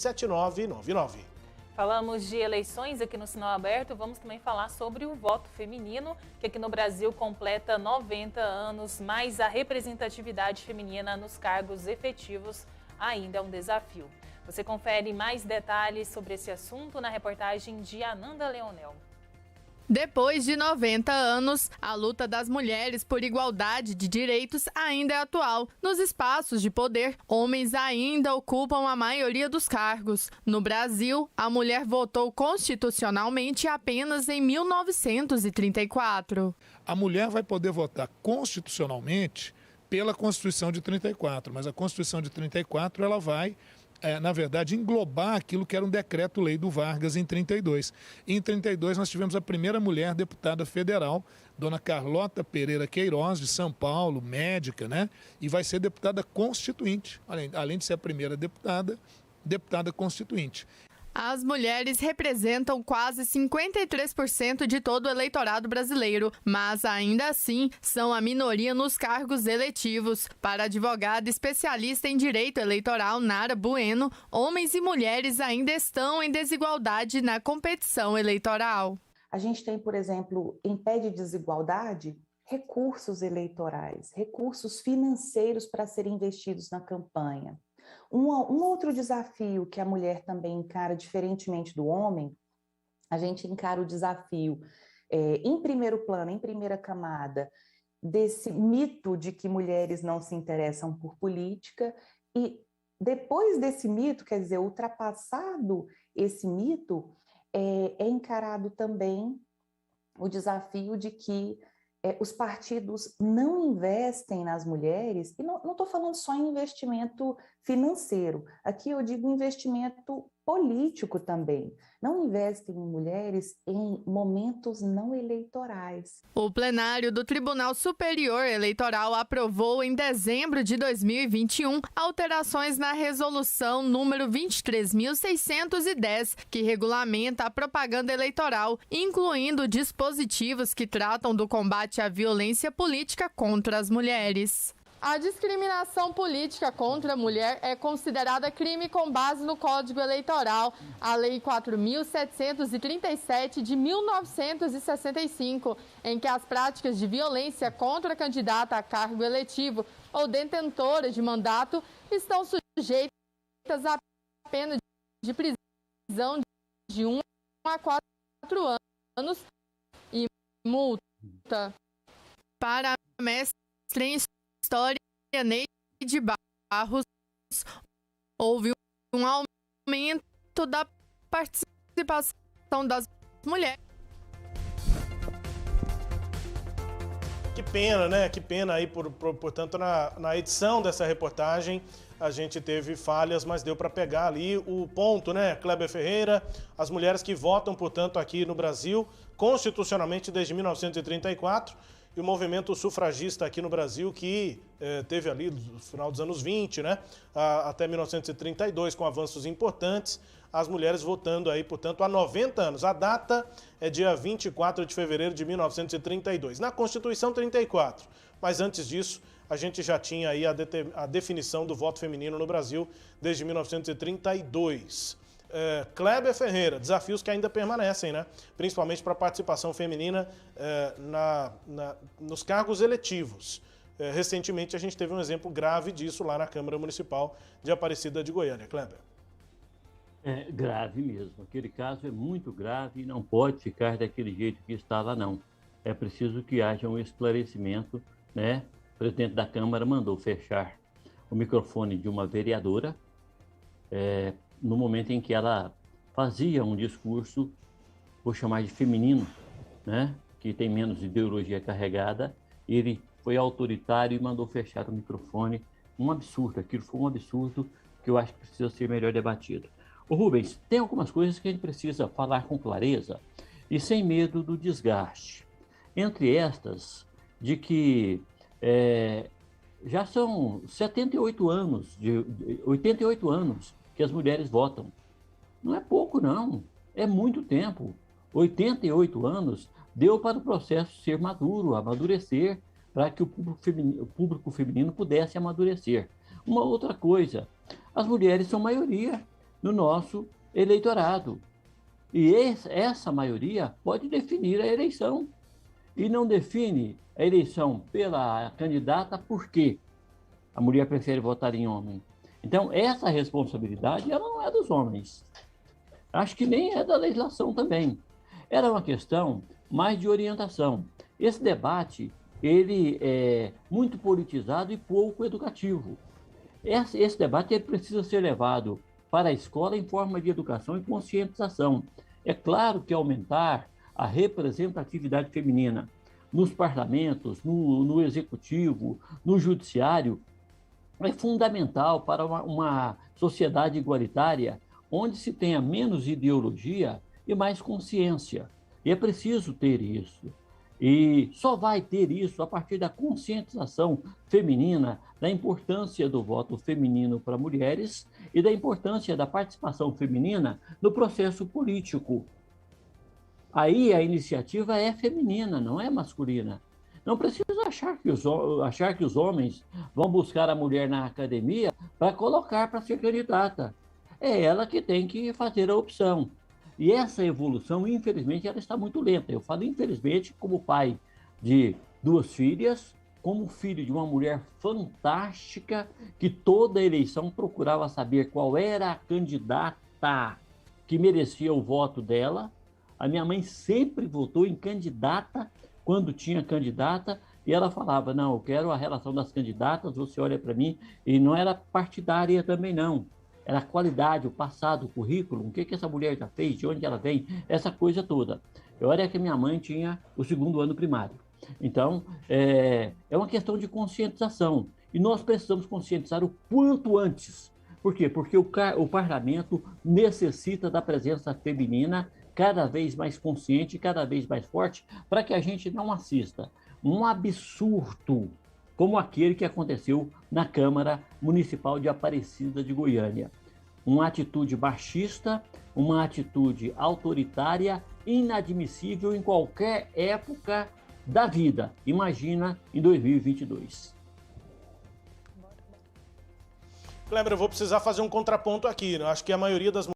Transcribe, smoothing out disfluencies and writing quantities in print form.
7999. Falamos de eleições aqui no Sinal Aberto, vamos também falar sobre o voto feminino, que aqui no Brasil completa 90 anos, mas a representatividade feminina nos cargos efetivos ainda é um desafio. Você confere mais detalhes sobre esse assunto na reportagem de Ananda Leonel. Depois de 90 anos, a luta das mulheres por igualdade de direitos ainda é atual. Nos espaços de poder, homens ainda ocupam a maioria dos cargos. No Brasil, a mulher votou constitucionalmente apenas em 1934. A mulher vai poder votar constitucionalmente pela Constituição de 34, mas a Constituição de 34 ela vai na verdade, englobar aquilo que era um decreto-lei do Vargas em 32. Em 32, nós tivemos a primeira mulher deputada federal, dona Carlota Pereira Queiroz, de São Paulo, médica, né? E vai ser deputada constituinte, além de ser a primeira deputada constituinte. As mulheres representam quase 53% de todo o eleitorado brasileiro, mas ainda assim são a minoria nos cargos eletivos. Para a advogada especialista em direito eleitoral Nara Bueno, homens e mulheres ainda estão em desigualdade na competição eleitoral. A gente tem, por exemplo, em pé de desigualdade, recursos eleitorais, recursos financeiros para serem investidos na campanha. Um outro desafio que a mulher também encara, diferentemente do homem, a gente encara o desafio em primeiro plano, em primeira camada, desse mito de que mulheres não se interessam por política, e depois desse mito, quer dizer, ultrapassado esse mito, é encarado também o desafio de que os partidos não investem nas mulheres, e não estou falando só em investimento financeiro, aqui eu digo investimento político também. Não investem em mulheres em momentos não eleitorais. O plenário do Tribunal Superior Eleitoral aprovou em dezembro de 2021 alterações na resolução número 23.610, que regulamenta a propaganda eleitoral, incluindo dispositivos que tratam do combate à violência política contra as mulheres. A discriminação política contra a mulher é considerada crime com base no Código Eleitoral, a Lei 4.737 de 1965, em que as práticas de violência contra a candidata a cargo eletivo ou detentora de mandato estão sujeitas a pena de prisão de 1 a 4 anos e multa. Para a mestre em História, Neide Barros, houve um aumento da participação das mulheres. Que pena, né? Que pena aí, portanto, na edição dessa reportagem a gente teve falhas, mas deu para pegar ali o ponto, né? Kleber Ferreira, as mulheres que votam, portanto, aqui no Brasil, constitucionalmente desde 1934, e o movimento sufragista aqui no Brasil que teve ali no final dos anos 20, né, até 1932, com avanços importantes, as mulheres votando aí, portanto, há 90 anos. A data é dia 24 de fevereiro de 1932, na Constituição 34. Mas antes disso, a gente já tinha aí a definição do voto feminino no Brasil desde 1932. Kleber Ferreira, desafios que ainda permanecem, né? Principalmente para a participação feminina nos cargos eletivos. Recentemente a gente teve um exemplo grave disso lá na Câmara Municipal de Aparecida de Goiânia. Kleber. É grave mesmo. Aquele caso é muito grave e não pode ficar daquele jeito que está lá, não. É preciso que haja um esclarecimento, né? O presidente da Câmara mandou fechar o microfone de uma vereadora no momento em que ela fazia um discurso, vou chamar de feminino, né? Que tem menos ideologia carregada. Ele foi autoritário e mandou fechar o microfone. Um absurdo, aquilo foi um absurdo que eu acho que precisa ser melhor debatido. Ô Rubens, tem algumas coisas que a gente precisa falar com clareza e sem medo do desgaste. Entre estas, de que já são 88 anos, 88 anos que as mulheres votam. Não é pouco, não. É muito tempo. 88 anos deu para o processo ser maduro, amadurecer, para que o público feminino pudesse amadurecer. Uma outra coisa, as mulheres são maioria no nosso eleitorado. E essa maioria pode definir a eleição. E não define a eleição pela candidata porque a mulher prefere votar em homem. Então, essa responsabilidade ela não é dos homens. Acho que nem é da legislação também. Era uma questão mais de orientação. Esse debate ele é muito politizado e pouco educativo. Esse debate ele precisa ser levado para a escola em forma de educação e conscientização. É claro que aumentar a representatividade feminina nos parlamentos, no executivo, no judiciário, é fundamental para uma sociedade igualitária, onde se tenha menos ideologia e mais consciência. E é preciso ter isso. E só vai ter isso a partir da conscientização feminina, da importância do voto feminino para mulheres e da importância da participação feminina no processo político. Aí a iniciativa é feminina, não é masculina. Não precisa achar que os homens vão buscar a mulher na academia para colocar para ser candidata. É ela que tem que fazer a opção. E essa evolução, infelizmente, ela está muito lenta. Eu falo infelizmente como pai de 2 filhas, como filho de uma mulher fantástica, que toda eleição procurava saber qual era a candidata que merecia o voto dela. A minha mãe sempre votou em candidata quando tinha candidata, e ela falava, não, eu quero a relação das candidatas, você olha para mim, e não era partidária também não. Era a qualidade, o passado, o currículo, o que essa mulher já fez, de onde ela vem, essa coisa toda. Olha que minha mãe tinha o 2º ano primário. Então, é uma questão de conscientização. E nós precisamos conscientizar o quanto antes. Por quê? Porque o parlamento necessita da presença feminina cada vez mais consciente, cada vez mais forte, para que a gente não assista um absurdo como aquele que aconteceu na Câmara Municipal de Aparecida de Goiânia. Uma atitude machista, uma atitude autoritária, inadmissível em qualquer época da vida. Imagina em 2022. Kleber, eu vou precisar fazer um contraponto aqui. Eu acho que a maioria das